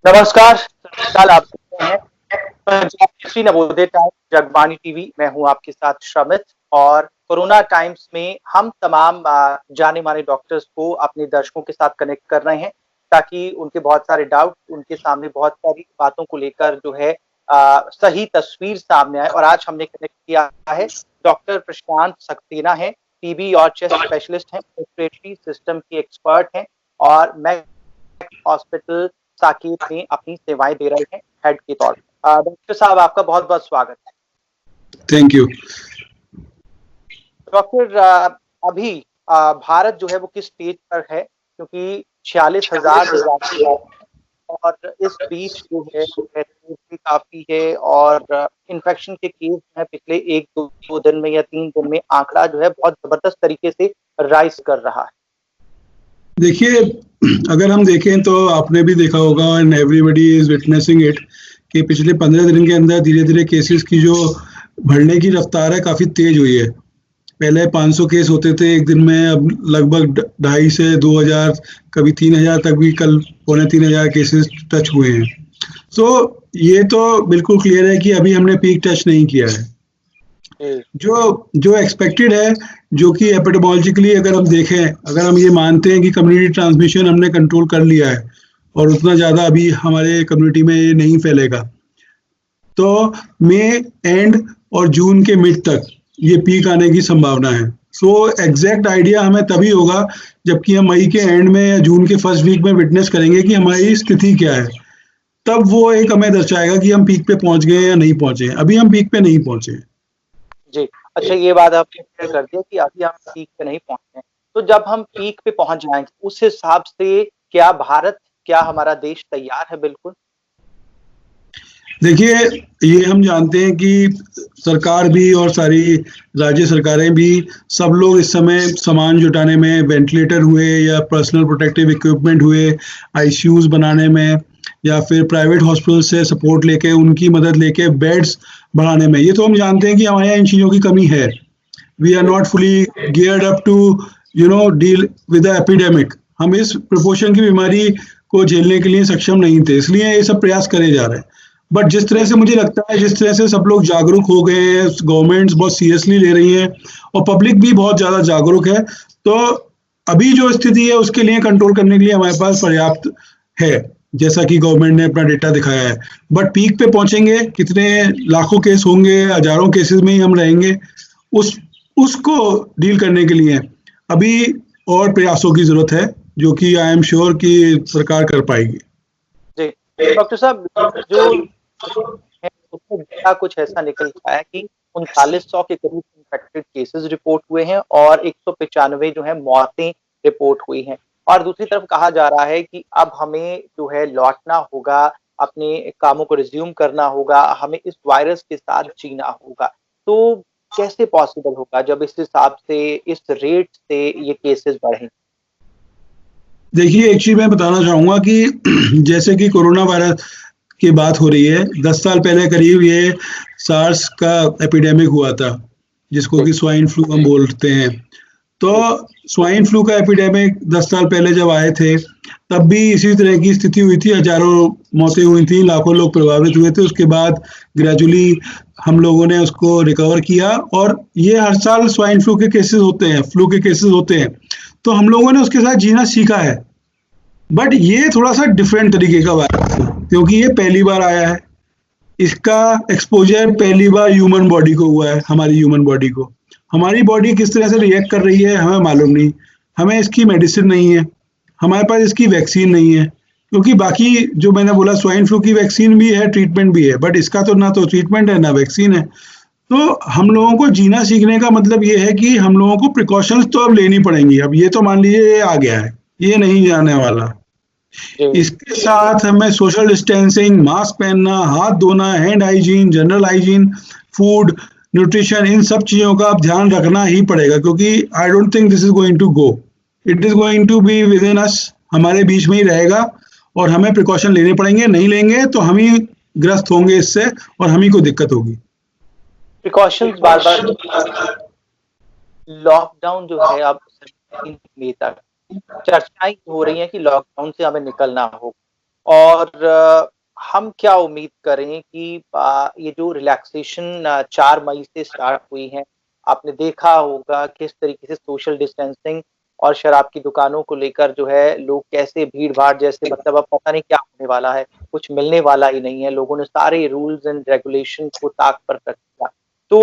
नमस्कार, सत आप सुन रहे हैं पंजाब केसरी नवोदय टाइम्स जगबानी टीवी। मैं हूं आपके साथ श्रमित और कोरोना टाइम्स में हम तमाम जाने माने डॉक्टर्स को अपने दर्शकों के साथ कनेक्ट कर रहे हैं ताकि उनके बहुत सारे डाउट, उनके सामने बहुत सारी बातों को लेकर जो है सही तस्वीर सामने आए। और आज हमने कनेक्ट किया है डॉक्टर प्रशांत सक्सेना है, टीबी और चेस्ट स्पेशलिस्ट हैं, रेस्पिरेटरी सिस्टम के एक्सपर्ट हैं और मैं हॉस्पिटल साकेत में अपनी सेवाएं दे रहे हैं हेड के तौर पर। डॉक्टर साहब, आपका बहुत बहुत स्वागत है। Thank you doctor. अभी भारत जो है वो किस स्टेज पर है, क्योंकि 46,000 और इस बीच जो है भी काफी है और इन्फेक्शन के केस है पिछले 1-2 दिन में या 3 दिन में आंकड़ा जो है बहुत जबरदस्त तरीके से राइज कर रहा है। देखिए, अगर हम देखें तो आपने भी देखा होगा and everybody is witnessing it कि पिछले 15 दिन के अंदर धीरे धीरे केसेस की जो बढ़ने की रफ्तार है काफ़ी तेज हुई है। पहले 500 केस होते थे एक दिन में, अब लगभग 2.5 से 2,000, कभी 3,000 तक भी, कल 2,500 केसेस टच हुए हैं। तो ये तो बिल्कुल क्लियर है कि अभी हमने पीक टच नहीं किया है। जो जो एक्सपेक्टेड है, जो कि एपिडेमोलॉजिकली अगर हम देखें, अगर हम ये मानते हैं कि कम्युनिटी ट्रांसमिशन हमने कंट्रोल कर लिया है और उतना ज़्यादा अभी हमारे कम्युनिटी में ये नहीं फैलेगा, तो मई एंड और जून के मिड तक ये पीक आने की संभावना है। सो एग्जैक्ट आइडिया हमें तभी होगा जबकि हम मई के एंड में या जून के फर्स्ट वीक में विटनेस करेंगे कि हमारी स्थिति क्या है। तब वो एक हमें दर्शाएगा कि हम पीक पे पहुंच गए या नहीं पहुंचे। अभी हम पीक पे नहीं पहुंचे जी, अच्छा, ये बात आपने क्लियर कर दिया कि अभी हम पीक पे नहीं पहुंचे हैं। तो जब हम पीक पे पहुंच जाएंगे उस हिसाब से क्या भारत, क्या हमारा देश तैयार है? बिल्कुल। देखिए, ये हम जानते हैं कि सरकार भी और सारी राज्य सरकारें भी, सब लोग इस समय सामान जुटाने में, वेंटिलेटर हुए या पर्सनल प्रोटेक्टिव इक्विपमेंट हुए, आईसीयूज बनाने में या फिर प्राइवेट हॉस्पिटल से सपोर्ट लेके, उनकी मदद लेके बेड्स बढ़ाने में, ये तो हम जानते हैं कि हमारे यहाँ इन चीज़ों की कमी है। We are not fully geared up to deal with the epidemic. हम इस प्रोपोर्शन की बीमारी को झेलने के लिए सक्षम नहीं थे, इसलिए ये सब प्रयास करे जा रहे हैं। बट जिस तरह से मुझे लगता है, जिस तरह से सब लोग जागरूक हो गए हैं, गवर्नमेंट्स बहुत सीरियसली ले रही हैं और पब्लिक भी बहुत ज़्यादा जागरूक है, तो अभी जो स्थिति है उसके लिए कंट्रोल करने के लिए हमारे पास पर्याप्त है, जैसा कि गवर्नमेंट ने अपना डेटा दिखाया है। बट पीक पे पहुंचेंगे, कितने लाखों केस होंगे, हजारों केसेस में ही हम रहेंगे, उसको डील करने के लिए अभी और प्रयासों की जरूरत है, जो कि आई एम श्योर कि सरकार कर पाएगी। जी डॉक्टर साहब, जो है उसमें डेटा कुछ ऐसा निकल आया कि 3900 के करीब इन्फेक्टेड केसेस रिपोर्ट हुए हैं और 195 जो है मौतें रिपोर्ट हुई हैं। और दूसरी तरफ कहा जा रहा है कि अब हमें जो है लौटना होगा, अपने कामों को रिज्यूम करना होगा, हमें इस वायरस के साथ जीना होगा। तो कैसे पॉसिबल होगा जब इस हिसाब से, इस रेट से ये केसेस बढ़े? देखिए, एक चीज मैं बताना चाहूंगा कि जैसे कि कोरोना वायरस की बात हो रही है, 10 साल पहले करीब ये सार्स का एपिडेमिक हुआ था, जिसको कि स्वाइन फ्लू हम बोलते हैं। तो स्वाइन फ्लू का एपिडेमिक 10 साल पहले जब आए थे, तब भी इसी तरह की स्थिति हुई थी, हजारों मौतें हुई थी, लाखों लोग प्रभावित हुए थे। उसके बाद ग्रेजुअली हम लोगों ने उसको रिकवर किया और ये हर साल स्वाइन फ्लू के केसेस होते हैं, फ्लू के केसेस होते हैं, तो हम लोगों ने उसके साथ जीना सीखा है। बट ये थोड़ा सा डिफरेंट तरीके का वायरस है, क्योंकि ये पहली बार आया है, इसका एक्सपोजर पहली बार ह्यूमन बॉडी को हुआ है, हमारी ह्यूमन बॉडी को। हमारी बॉडी किस तरह से रिएक्ट कर रही है हमें मालूम नहीं, हमें इसकी मेडिसिन नहीं है, हमारे पास इसकी वैक्सीन नहीं है। क्योंकि बाकी जो मैंने बोला, स्वाइन फ्लू की वैक्सीन भी है, ट्रीटमेंट भी है, बट इसका तो ना तो ट्रीटमेंट है ना वैक्सीन है। तो हम लोगों को जीना सीखने का मतलब ये है कि हम लोगों को प्रिकॉशंस तो अब लेनी पड़ेंगी। अब ये तो मान लीजिए ये आ गया है, ये नहीं जाने वाला। इसके साथ हमें सोशल डिस्टेंसिंग, मास्क पहनना, हाथ धोना, hand hygiene, general hygiene, food, nutrition, इन सब चीज़ों का अब ध्यान रखना ही पड़ेगा, क्योंकि I don't think this is going to go, it is going to be within us, हमारे बीच में ही रहेगा और हमें प्रिकॉशन लेने पड़ेंगे। नहीं लेंगे तो हम ही ग्रस्त होंगे इससे और हम ही को दिक्कत होगी। प्रिकॉशंस बार बार, लॉकडाउन जो है अब मई तक चर्चाएं हो रही हैं कि लॉकडाउन से हमें निकलना होगा, और हम क्या उम्मीद करें कि ये जो रिलैक्सेशन 4 मई से स्टार्ट हुई है, आपने देखा होगा किस तरीके से सोशल डिस्टेंसिंग और शराब की दुकानों को लेकर जो है लोग कैसे भीड़-भाड़ जैसे मतलब अब पता नहीं क्या होने वाला है, कुछ मिलने वाला ही नहीं है, लोगों ने सारे रूल्स एंड रेगुलेशन को ताक पर रख दिया। तो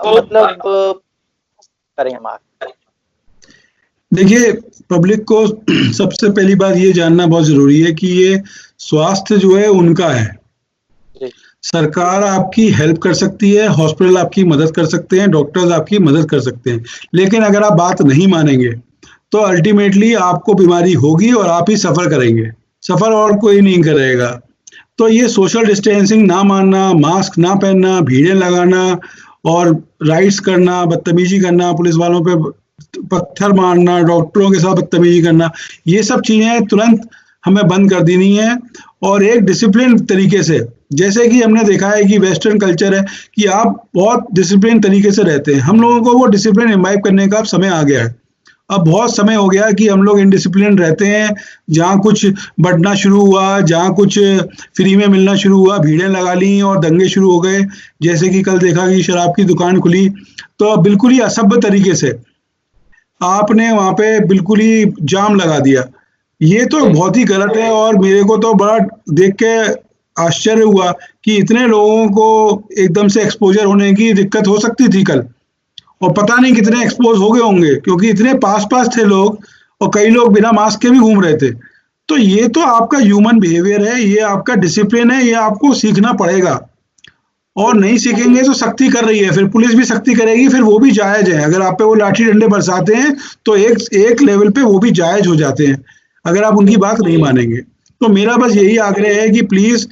मतलब करें हम आगे? देखिए, पब्लिक को सबसे पहली बात ये जानना बहुत ज़रूरी है कि ये स्वास्थ्य जो है उनका है। जी। सरकार आपकी हेल्प कर सकती है, हॉस्पिटल आपकी मदद कर सकते हैं, डॉक्टर्स आपकी मदद कर सकते हैं। लेकिन अगर आप बात नहीं मानेंगे, तो अल्टीमेटली आपको बीमारी होगी और आप ही सफ़र करेंगे। सफ़र और कोई नहीं करेगा। तो ये सोशल डिस्टेंसिंग ना मानना, मास्क ना पहनना, भीड़ें लगाना और राइड्स करना, बदतमीज़ी करना, पुलिस वालों पे पत्थर मारना, डॉक्टरों के साथ बदतमीज़ी करना, ये सब चीज़ें तुरंत हमें बंद कर देनी है और एक डिसिप्लिन तरीके से, जैसे कि हमने देखा है कि वेस्टर्न कल्चर है कि आप बहुत डिसिप्लिन तरीके से रहते हैं। हम लोगों को वो डिसिप्लिन इम्बाइब करने का अब समय आ गया है। अब बहुत समय हो गया कि हम लोग इनडिसिप्लिन रहते हैं। जहाँ कुछ बढ़ना शुरू हुआ, जहाँ कुछ फ्री में मिलना शुरू हुआ, भीड़ें लगा ली और दंगे शुरू हो गए। जैसे कि कल देखा कि शराब की दुकान खुली, तो बिल्कुल ही असभ्य तरीके से आपने वहाँ पे बिल्कुल ही जाम लगा दिया। ये तो बहुत ही गलत है और मेरे को तो बड़ा देख के आश्चर्य हुआ कि इतने लोगों को एकदम से एक्सपोज़र होने की दिक्कत हो सकती थी कल। और पता नहीं कितने एक्सपोज हो गए होंगे क्योंकि इतने पास-पास थे लोग और कई लोग बिना मास्क के भी घूम रहे थे। तो ये तो आपका ह्यूमन बिहेवियर है, ये आपका डिसिप्लिन है, ये आपको सीखना पड़ेगा। और नहीं सीखेंगे तो सख्ती कर रही है, फिर पुलिस भी सख्ती करेगी, फिर वो भी जायज़ है। अगर आप पे वो लाठी डंडे बरसाते हैं, तो एक लेवल पे वो भी जायज़ हो जाते हैं, अगर आप उनकी बात नहीं मानेंगे। तो मेरा बस यही आग्रह है कि please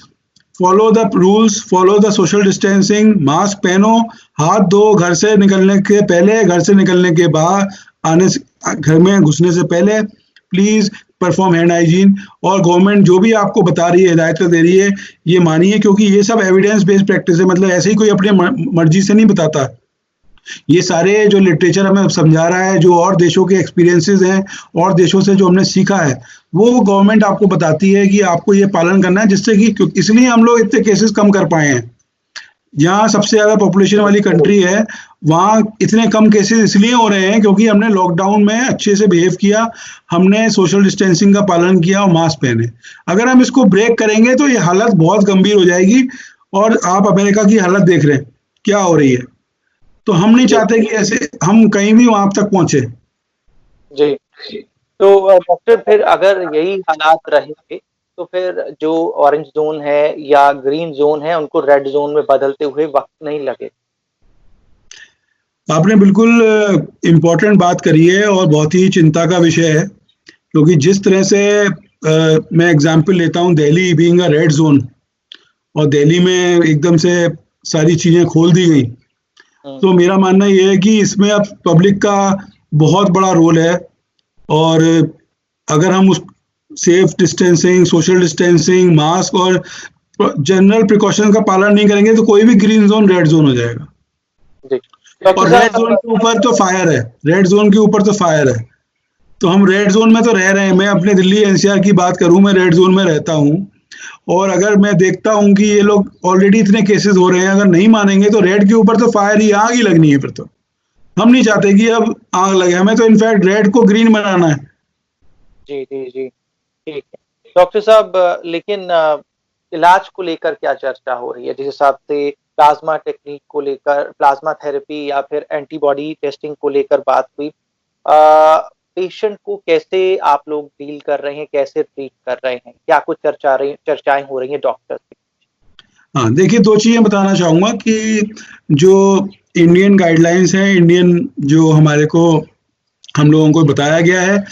follow the rules, follow the social distancing, mask पहनो, हाथ धो घर से निकलने के पहले, घर से निकलने के बाद, आने से घर में घुसने से पहले, प्लीज़ परफॉर्म हैंड हाइजीन। और गवर्नमेंट जो भी आपको बता रही है, हिदायतें दे रही है, ये मानिए क्योंकि ये सब एविडेंस बेस्ड प्रैक्टिस है। मतलब ऐसे ही कोई अपने मर्जी से नहीं बताता। ये सारे जो लिटरेचर हमें समझा रहा है, जो और देशों के एक्सपीरियंसेस हैं और देशों से जो हमने सीखा है, वो गवर्नमेंट आपको बताती है कि आपको ये पालन करना है, जिससे कि इसलिए हम लोग इतने केसेस कम कर पाए हैं। जहाँ सबसे ज़्यादा पॉपुलेशन वाली कंट्री है, वहाँ इतने कम केसेस इसलिए हो रहे हैं क्योंकि हमने लॉकडाउन में अच्छे से बिहेव किया, हमने सोशल डिस्टेंसिंग का पालन किया और मास्क पहने। अगर हम इसको ब्रेक करेंगे तो ये हालत बहुत गंभीर हो जाएगी और आप अमेरिका की हालत देख रहे हैं, क्या हो रही है। तो हम नहीं चाहते कि ऐसे हम कहीं भी वहाँ तक पहुँचे। जी। तो डॉक्टर फिर अगर यही हालात रहेंगे, तो फिर जो ऑरेंज ज़ोन है या ग्रीन ज़ोन है, उनको रेड ज़ोन में बदलते हुए वक़्त नहीं लगे? आपने बिल्कुल इम्पोर्टेंट बात करी है और बहुत ही चिंता का विषय है, क्योंकि जिस तरह से मैं एग्जांपल लेता हूँ Delhi being a red zone और दिल्ली में एकदम से सारी चीज़ें खोल दी गई। तो मेरा मानना ये है कि इसमें अब पब्लिक का बहुत बड़ा रोल है और अगर हम उस safe distancing, social distancing, mask और जनरल प्रिकॉशन का पालन नहीं करेंगे तो कोई भी ग्रीन जोन रेड जोन हो जाएगा। जी। और रेड जोन के ऊपर तो फायर है, रेड जोन के ऊपर तो फायर है। तो हम रेड जोन में तो रह रहे हैं। मैं अपने दिल्ली एनसीआर की बात करूं, मैं रेड जोन में रहता हूं और अगर मैं देखता हूं कि ये लोग ऑलरेडी इतने केसेस हो रहे हैं, अगर नहीं मानेंगे तो रेड के ऊपर तो फायर ही, आग ही लगनी है। फिर तो हम नहीं चाहते कि अब आग लगे, हमें तो इनफैक्ट रेड को ग्रीन बनाना है। जी जी जी, ठीक है डॉक्टर साहब। लेकिन इलाज को लेकर क्या चर्चा हो रही है? जिस हिसाब से प्लाज्मा टेक्निक को लेकर, प्लाज्मा थेरेपी या फिर एंटीबॉडी टेस्टिंग को लेकर बात हुई, पेशेंट को कैसे आप लोग डील कर रहे हैं, कैसे ट्रीट कर रहे हैं, क्या कुछ चर्चाएं हो रही हैं डॉक्टर से? हाँ, देखिए 2 चीज़ें बताना चाहूँगा कि जो इंडियन गाइडलाइंस हैं, इंडियन जो हमारे को हम लोगों को बताया गया है,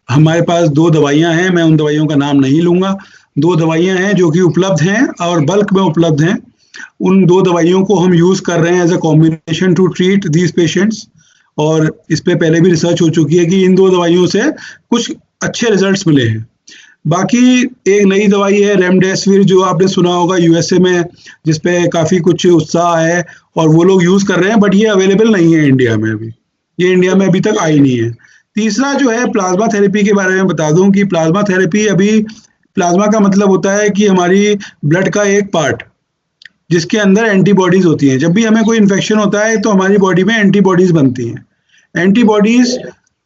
हमारे पास 2 दवाइयाँ हैं, मैं उन दवाइयों का नाम नहीं लूँगा। 2 दवाइयाँ हैं जो कि उपलब्ध हैं और बल्क में उपलब्ध हैं। उन 2 दवाइयों को हम यूज़ कर रहे हैं as a combination to treat these patients और इस पे पहले भी रिसर्च हो चुकी है कि इन 2 दवाइयों से कुछ अच्छे रिजल्ट्स मिले हैं। बाकी एक नई दवाई है रेमडेसिविर, जो आपने सुना होगा यूएसए में, जिस पे काफ़ी कुछ उत्साह है और वो लोग यूज़ कर रहे हैं, बट ये अवेलेबल नहीं है इंडिया में अभी। ये इंडिया में अभी तक आई नहीं है। तीसरा जो है प्लाज्मा थेरेपी के बारे में बता दूं कि प्लाज्मा थेरेपी अभी प्लाज्मा का मतलब होता है कि हमारी ब्लड का एक पार्ट जिसके अंदर एंटीबॉडीज होती हैं। जब भी हमें कोई इन्फेक्शन होता है तो हमारी बॉडी में एंटीबॉडीज बनती हैं। एंटीबॉडीज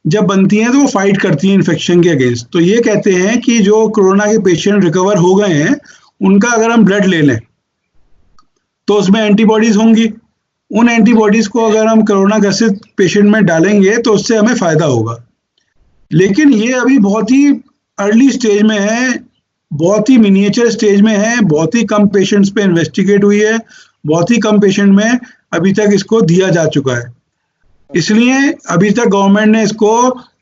जब बनती हैं तो वो फाइट करती हैं इन्फेक्शन के अगेंस्ट। तो ये कहते हैं कि जो कोरोना के पेशेंट रिकवर हो गए हैं उनका अगर हम ब्लड ले लें तो उसमें एंटीबॉडीज होंगी। उन एंटीबॉडीज को अगर हम कोरोना ग्रसित पेशेंट में डालेंगे तो उससे हमें फायदा होगा। लेकिन ये अभी बहुत ही अर्ली स्टेज में है, बहुत ही मिनिएचर स्टेज में है, बहुत ही कम पेशेंट्स पे इन्वेस्टिगेट हुई है, बहुत ही कम पेशेंट में अभी तक इसको दिया जा चुका है। इसलिए अभी तक गवर्नमेंट ने इसको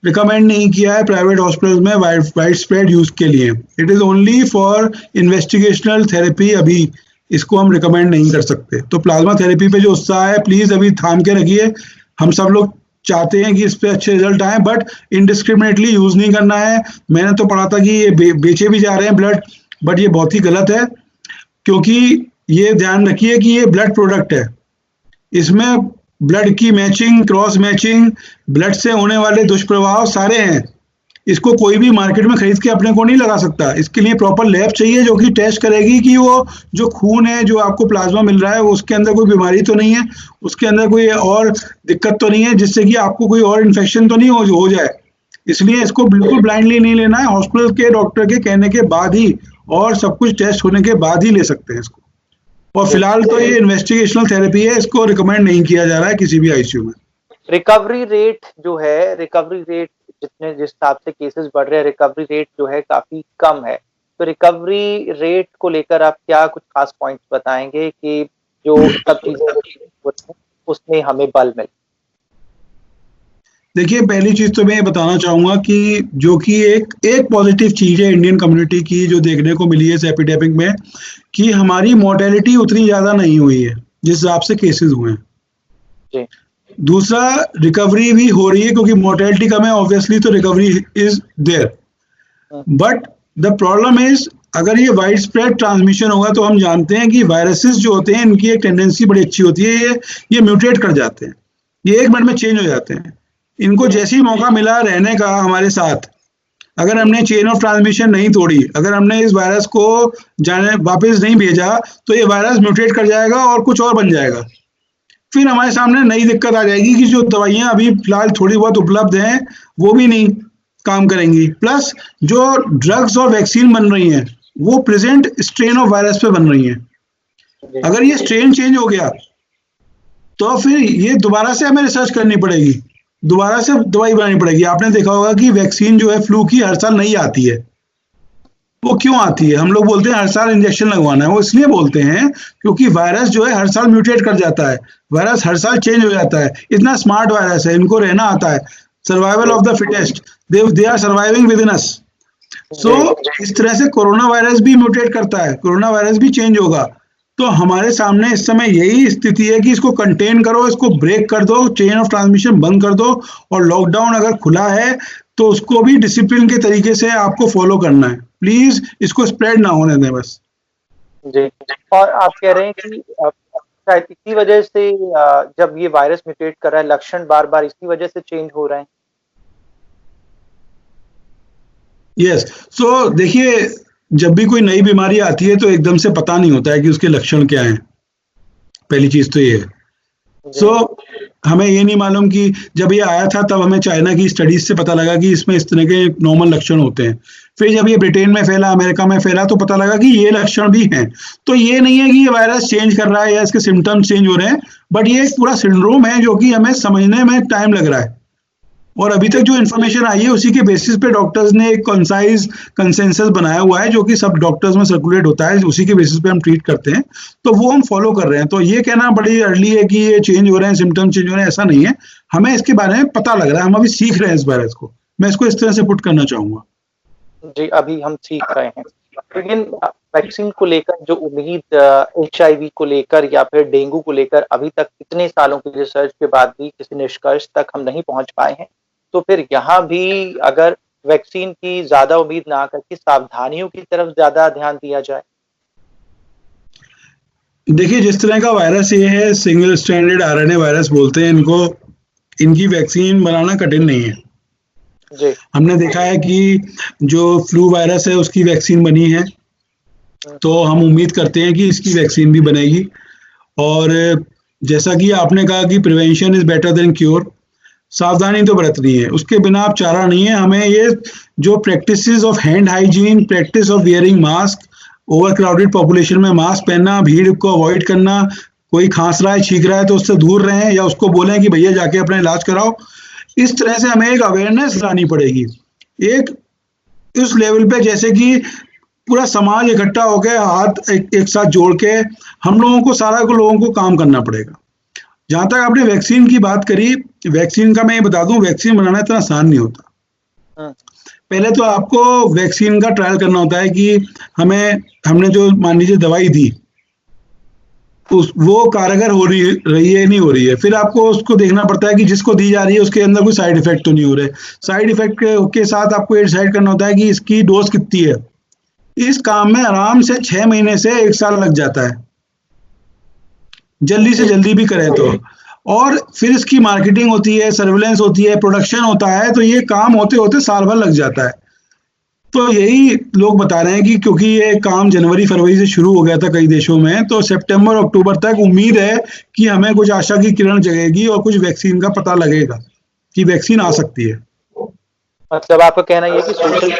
रिकमेंड नहीं किया है प्राइवेट हॉस्पिटल्स में वाइड स्प्रेड यूज के लिए। It is only for investigational therapy, अभी इसको हम रिकमेंड नहीं कर सकते। तो प्लाज्मा थेरेपी पे जो उत्साह है प्लीज अभी थाम के रखिए। हम सब लोग चाहते हैं कि इस पे अच्छे रिजल्ट आए, बट इनडिस्क्रिमिनेटली यूज नहीं करना है। मैंने तो पढ़ा था कि ये बेचे भी जा रहे हैं ब्लड, बट ये बहुत ही गलत है, क्योंकि ये ध्यान रखिए कि ये ब्लड प्रोडक्ट है। इसमें ब्लड की मैचिंग, क्रॉस मैचिंग, ब्लड से होने वाले दुष्प्रभाव सारे हैं। इसको कोई भी मार्केट में खरीद के अपने को नहीं लगा सकता। इसके लिए प्रॉपर लैब चाहिए जो कि टेस्ट करेगी कि वो जो खून है, जो आपको प्लाज्मा मिल रहा है, उसके अंदर कोई बीमारी तो नहीं है, उसके अंदर कोई और दिक्कत तो नहीं है जिससे कि आपको कोई और इन्फेक्शन तो नहीं हो जाए। इसलिए इसको बिल्कुल ब्लाइंडली नहीं लेना है। हॉस्पिटल के डॉक्टर के कहने के बाद ही और सब कुछ टेस्ट होने के बाद ही ले सकते हैं इसको। और फिलहाल तो ये इन्वेस्टिगेशनल थेरेपी है, इसको रिकमेंड नहीं किया जा रहा है किसी भी आईसीयू में। रिकवरी रेट जो है, रिकवरी रेट जिस हिसाब से केसेस बढ़ रहे हैं, रिकवरी रेट जो है काफी कम है। तो रिकवरी रेट को लेकर आप क्या कुछ खास पॉइंट्स बताएंगे कि जो सब चीजें उसमें हमें बल मिले? देखिए, पहली चीज तो मैं ये बताना चाहूंगा कि जो कि एक पॉजिटिव चीज है इंडियन कम्युनिटी की जो देखने को मिली है इस एपिडेमिक में, कि हमारी मोर्टेलिटी उतनी ज्यादा नहीं हुई है जिस हिसाब से केसेस हुए हैं। दूसरा, रिकवरी भी हो रही है क्योंकि मोर्टेलिटी कम है ऑब्वियसली, तो recovery is there. But the problem is, अगर ये वाइड स्प्रेड ट्रांसमिशन होगा तो हम जानते हैं कि वायरसेस जो होते हैं इनकी एक टेंडेंसी बड़ी अच्छी होती है, ये म्यूटेट कर जाते हैं, ये एक मिनट में चेंज हो जाते हैं। इनको जैसे ही मौका मिला रहने का हमारे साथ, अगर हमने चेन ऑफ ट्रांसमिशन नहीं तोड़ी, अगर हमने इस वायरस को वापस नहीं भेजा, तो ये वायरस म्यूटेट कर जाएगा और कुछ और बन जाएगा। फिर हमारे सामने नई दिक्कत आ जाएगी कि जो दवाइयां अभी फिलहाल थोड़ी बहुत उपलब्ध हैं वो भी नहीं काम करेंगी। प्लस जो ड्रग्स और वैक्सीन बन रही हैं वो प्रेजेंट स्ट्रेन ऑफ वायरस पे बन रही हैं। अगर ये स्ट्रेन चेंज हो गया तो फिर ये दोबारा से हमें रिसर्च करनी पड़ेगी, दोबारा से दवाई बनानी पड़ेगी। आपने देखा होगा कि वैक्सीन जो है फ्लू की हर साल नहीं आती है। वो क्यों आती है? हम लोग बोलते हैं हर साल इंजेक्शन लगवाना है, वो इसलिए बोलते हैं क्योंकि वायरस जो है हर साल म्यूटेट कर जाता है, वायरस हर साल चेंज हो जाता है। इतना स्मार्ट वायरस है, इनको रहना आता है, survival of the fittest, they are surviving within us. So इस तरह से कोरोना वायरस भी म्यूटेट करता है, कोरोना वायरस भी चेंज होगा। तो हमारे सामने इस समय यही स्थिति है कि इसको कंटेन करो, इसको ब्रेक कर दो, चेन ऑफ ट्रांसमिशन बंद कर दो, और लॉकडाउन अगर खुला है तो उसको भी डिसिप्लिन के तरीके से आपको फॉलो करना है। प्लीज इसको स्प्रेड ना होने दें बस। जी, और आप कह रहे हैं कि शायद इसी वजह से जब ये वायरस म्यूटेट कर रहा है, लक्षण बार बार इसी वजह से चेंज हो रहे हैं। यस, सो देखिए, जब भी कोई नई बीमारी आती है तो एकदम से पता नहीं होता है कि उसके लक्षण क्या हैं। पहली चीज तो ये है। सो हमें ये नहीं मालूम कि जब ये आया था तब हमें चाइना की स्टडीज से पता लगा कि इसमें इस तरह के नॉर्मल लक्षण होते हैं। फिर जब ये ब्रिटेन में फैला, अमेरिका में फैला, तो पता लगा कि ये लक्षण भी हैं। तो ये नहीं है कि ये वायरस चेंज कर रहा है या इसके सिम्टम्स चेंज हो रहे हैं, बट ये एक पूरा सिंड्रोम है जो कि हमें समझने में टाइम लग रहा है। और अभी तक जो इन्फॉर्मेशन आई है उसी के बेसिस पे डॉक्टर्स ने एक कंसाइज कंसेंसस बनाया हुआ है जो कि सब डॉक्टर्स में सर्कुलेट होता है, उसी के बेसिस पे हम ट्रीट करते हैं, तो वो हम फॉलो कर रहे हैं। तो ये कहना बड़ी अर्ली है कि ये चेंज हो रहे हैं, सिम्टम चेंज हो रहे हैं, ऐसा नहीं है। हमें इसके बारे में पता लग रहा है, हम अभी सीख रहे हैं इस वायरस को। मैं इसको इस तरह से पुट करना चाहूंगा। जी, अभी हम सीख रहे हैं। लेकिन वैक्सीन को लेकर जो उम्मीद HIV को लेकर या फिर डेंगू को लेकर अभी तक इतने सालों की रिसर्च के बाद भी किसी निष्कर्ष तक हम नहीं पहुंच पाए हैं, तो फिर यहाँ भी अगर वैक्सीन की ज्यादा उम्मीद ना करके सावधानियों की तरफ ज्यादा ध्यान दिया जाए। देखिए, जिस तरह का वायरस ये है, सिंगल स्ट्रैंडेड RNA वायरस बोलते हैं इनको, इनकी वैक्सीन बनाना कठिन नहीं है। जी। हमने देखा है कि जो फ्लू वायरस है उसकी वैक्सीन बनी है, तो हम उम्मीद करते हैं कि इसकी वैक्सीन भी बनेगी। और जैसा कि आपने कहा कि prevention is better than cure, सावधानी तो बरतनी है, उसके बिना आप चारा नहीं है। हमें ये जो practices of hand hygiene, practice of wearing mask, over crowded population में मास्क पहनना, भीड़ को अवॉइड करना, कोई खांस रहा है छींक रहा है तो उससे दूर रहें या उसको बोलें कि भैया जाके अपना इलाज कराओ। इस तरह से हमें एक अवेयरनेस लानी पड़ेगी, एक उस लेवल पे जैसे कि पूरा समाज इकट्ठा होकर हाथ एक साथ जोड़ के हम लोगों को लोगों को काम करना पड़ेगा। जहां तक आपने वैक्सीन की बात करी, वैक्सीन का मैं ये बता दूं, वैक्सीन बनाना इतना आसान नहीं होता। पहले तो आपको वैक्सीन का ट्रायल करना होता है कि हमने जो मान लीजिए दवाई दी वो कारगर हो रही है नहीं हो रही है, फिर आपको उसको देखना पड़ता है कि जिसको दी जा रही है उसके अंदर कोई साइड इफेक्ट तो नहीं हो रहे। साइड इफेक्ट के साथ आपको ये डिसाइड करना होता है कि इसकी डोज कितनी है। इस काम में आराम से 6 महीने से 1 साल लग जाता है, जल्दी से जल्दी भी करें तो। और फिर इसकी मार्केटिंग होती है, सर्विलेंस होती है, प्रोडक्शन होता है, तो ये काम होते होते साल भर लग जाता है। तो यही लोग बता रहे हैं कि क्योंकि ये काम जनवरी फरवरी से शुरू हो गया था कई देशों में, तो सितंबर अक्टूबर तक उम्मीद है कि हमें कुछ आशा की किरण जगेगी और कुछ वैक्सीन का पता लगेगा कि वैक्सीन आ सकती है। मतलब आपका कहना यह कि सोशल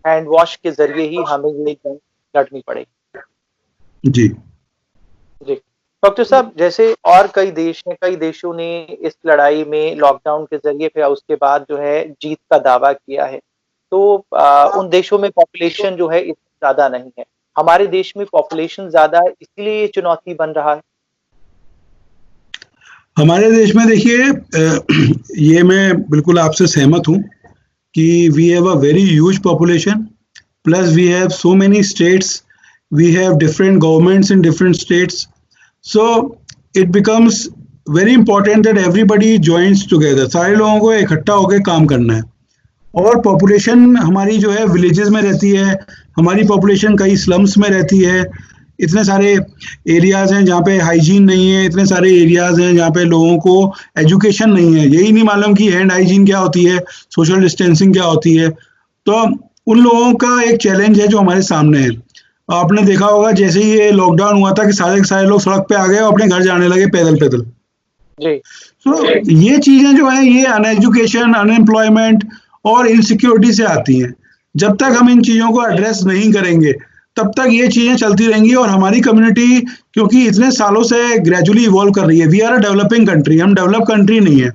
हैंड वॉश के जरिए ही हमें ये जंग लड़नी पड़ेगी। जी जी डॉक्टर साहब, जैसे और कई देश हैं, कई देशों ने इस लड़ाई में लॉकडाउन के जरिए फिर उसके बाद जो है जीत का दावा किया है, तो उन देशों में पॉपुलेशन जो है इतनी ज्यादा नहीं है। हमारे देश में पॉपुलेशन ज्यादा है, इसलिए ये चुनौती बन रहा है। हमारे देश में देखिए, ये मैं बिल्कुल आपसे सहमत हूँ कि we have a very huge population, plus we have so many states, we have different governments in different states, so it becomes very important that everybody joins together. सारे लोगों को इकट्ठा होकर काम करना है। और पॉपुलेशन हमारी जो है विलेजेस में रहती है, हमारी पॉपुलेशन कई स्लम्स में रहती है, इतने सारे एरियाज हैं जहाँ पे हाइजीन नहीं है, इतने सारे एरियाज हैं जहाँ पे लोगों को एजुकेशन नहीं है, यही नहीं मालूम कि हैंड हाइजीन क्या होती है, सोशल डिस्टेंसिंग क्या होती है। तो उन लोगों का एक चैलेंज है जो हमारे सामने है। आपने देखा होगा जैसे ही ये लॉकडाउन हुआ था कि सारे के सारे लोग सड़क पे आ गए और अपने घर जाने लगे पैदल पैदल। तो ये चीजें जो है ये अनएजुकेशन, अनएम्प्लॉयमेंट और इनसिक्योरिटी से आती हैं। जब तक हम इन चीजों को एड्रेस नहीं करेंगे तब तक ये चीजें चलती रहेंगी। और हमारी कम्युनिटी क्योंकि इतने सालों से ग्रेजुअली इवॉल्व कर रही है, we are a developing country, हम डेवलप कंट्री नहीं है।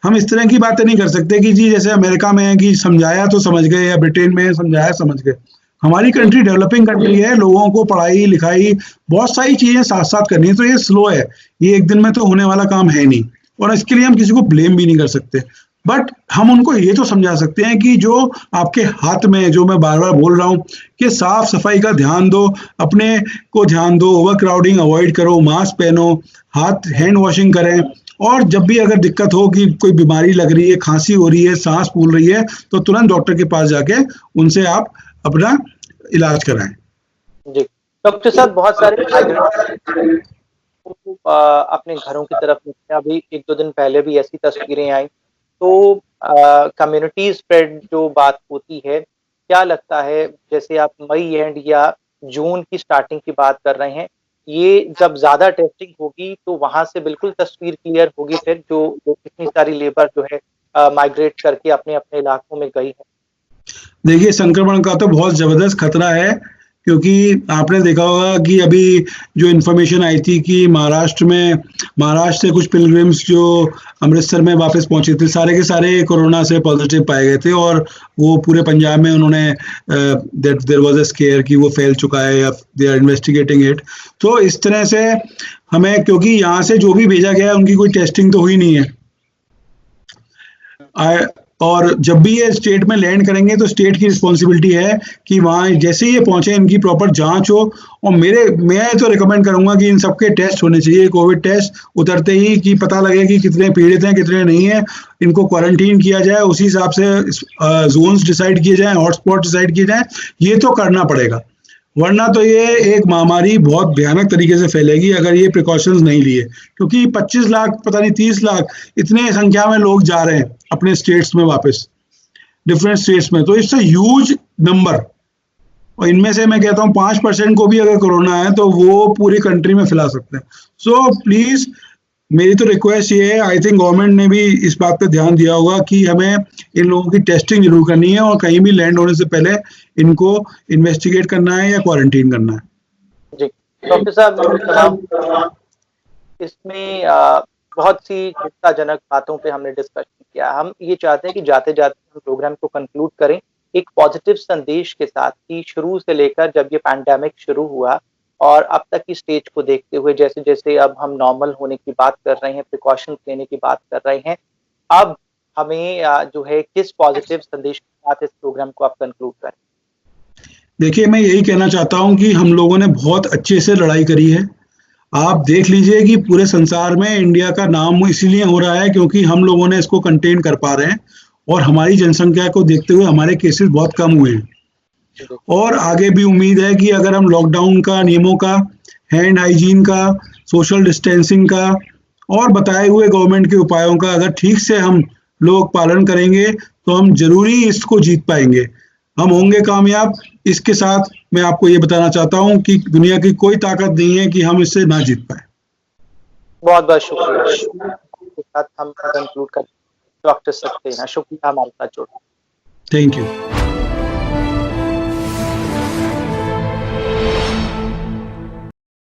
हम इस तरह की बातें नहीं कर सकते कि जी जैसे अमेरिका में है कि समझाया तो समझ गए, या ब्रिटेन में समझाया समझ गए। हमारी कंट्री डेवलपिंग कंट्री है, लोगों को पढ़ाई लिखाई बहुत सारी चीजें साथ साथ करनी है, तो ये स्लो है, ये एक दिन में तो होने वाला काम है नहीं, और इसके लिए हम किसी को ब्लेम भी नहीं कर सकते। बट हम उनको ये तो समझा सकते हैं कि जो आपके हाथ में, जो मैं बार बार बोल रहा हूँ कि साफ सफाई का ध्यान दो, अपने को ध्यान दो, ओवर क्राउडिंग अवॉइड करो, मास्क पहनो, हाथ हैंड वॉशिंग करें, और जब भी अगर दिक्कत हो कि कोई बीमारी लग रही है, खांसी हो रही है, सांस फूल रही है, तो तुरंत डॉक्टर के पास जाके उनसे आप अपना इलाज कराएं। जी डॉक्टर साहब, बहुत सारे अपने घरों की तरफ निकले, अभी 1-2 दिन पहले भी ऐसी तस्वीरें आई। तो कम्युनिटी स्प्रेड जो बात होती है, क्या लगता है जैसे आप मई एंड या जून की स्टार्टिंग की बात कर रहे हैं, ये जब ज्यादा टेस्टिंग होगी तो वहां से बिल्कुल तस्वीर क्लियर होगी फिर जो इतनी सारी लेबर जो है माइग्रेट करके अपने अपने इलाकों में गई है। देखिए, संक्रमण का तो बहुत जबरदस्त खतरा है, क्योंकि आपने देखा होगा कि अभी जो इन्फॉर्मेशन आई थी कि महाराष्ट्र से कुछ पिलग्रिम्स जो अमृतसर में वापस पहुंचे थे, सारे के सारे कोरोना से पॉजिटिव पाए गए थे, और वो पूरे पंजाब में उन्होंने देयर वाज अ स्केयर कि वो फैल चुका है या दे आर इन्वेस्टिगेटिंग इट। तो इस तरह से हमें, क्योंकि यहाँ से जो भी भेजा गया है उनकी कोई टेस्टिंग तो हुई नहीं है, और जब भी ये स्टेट में लैंड करेंगे तो स्टेट की रिस्पॉन्सिबिलिटी है कि वहाँ जैसे ही ये पहुंचे इनकी प्रॉपर जांच हो। और मैं तो रिकमेंड करूंगा कि इन सबके टेस्ट होने चाहिए, कोविड टेस्ट उतरते ही, कि पता लगे कि कितने पीड़ित हैं कितने नहीं है, इनको क्वारंटीन किया जाए, उसी हिसाब से जोन्स डिसाइड किए जाए, हॉटस्पॉट डिसाइड किए जाए, ये तो करना पड़ेगा। वरना तो ये एक महामारी बहुत भयानक तरीके से फैलेगी अगर ये प्रिकॉशंस नहीं लिए, क्योंकि 25 लाख पता नहीं 30 लाख इतने संख्या में लोग जा रहे हैं अपने स्टेट्स में वापस, डिफरेंट स्टेट्स में, तो इट्स अ ह्यूज नंबर। और इनमें से मैं कहता हूँ 5% को भी अगर कोरोना है तो वो पूरी कंट्री में फैला सकते हैं। सो प्लीज मेरी तो रिक्वेस्ट ये है, आई थिंक गवर्नमेंट ने भी इस बात पे ध्यान दिया होगा कि हमें इन लोगों की टेस्टिंग जरूर करनी है और कहीं भी लैंड होने से पहले इनको इन्वेस्टिगेट करना है या क्वारंटीन करना है। जी डॉक्टर साहब, इसमें बहुत सी चिंताजनक बातों पे हमने डिस्कशन किया। हम ये चाहते हैं कि जाते जाते हम प्रोग्राम को कंक्लूड करें एक पॉजिटिव संदेश के साथ कि शुरू से लेकर जब ये पैंडेमिक शुरू हुआ और अब तक की स्टेज को देखते हुए जैसे जैसे अब हम नॉर्मल होने की बात कर रहे हैं, प्रिकॉशंस लेने की बात कर रहे हैं, अब हमें जो है किस पॉजिटिव संदेश के साथ इस प्रोग्राम को आप कंक्लूड करें? देखिए, मैं यही कहना चाहता हूं कि हम लोगों ने बहुत अच्छे से लड़ाई करी है। आप देख लीजिए कि पूरे संसार में इंडिया का नाम इसीलिए हो रहा है क्योंकि हम लोगों ने इसको कंटेन कर पा रहे हैं और हमारी जनसंख्या को देखते हुए हमारे केसेस बहुत कम हुए हैं। और आगे भी उम्मीद है कि अगर हम लॉकडाउन का नियमों का, हैंड हाइजीन का, सोशल डिस्टेंसिंग का और बताए हुए गवर्नमेंट के उपायों का अगर ठीक से हम लोग पालन करेंगे तो हम जरूरी इसको जीत पाएंगे, हम होंगे कामयाब। इसके साथ मैं आपको ये बताना चाहता हूं कि दुनिया की कोई ताकत नहीं है कि हम इससे ना जीत पाए। बहुत बहुत शुक्रिया। इसके साथ हम कंक्लूड कर डॉक्टर सक्सेना, शुक्रिया हमारे साथ जुड़ने। Thank you.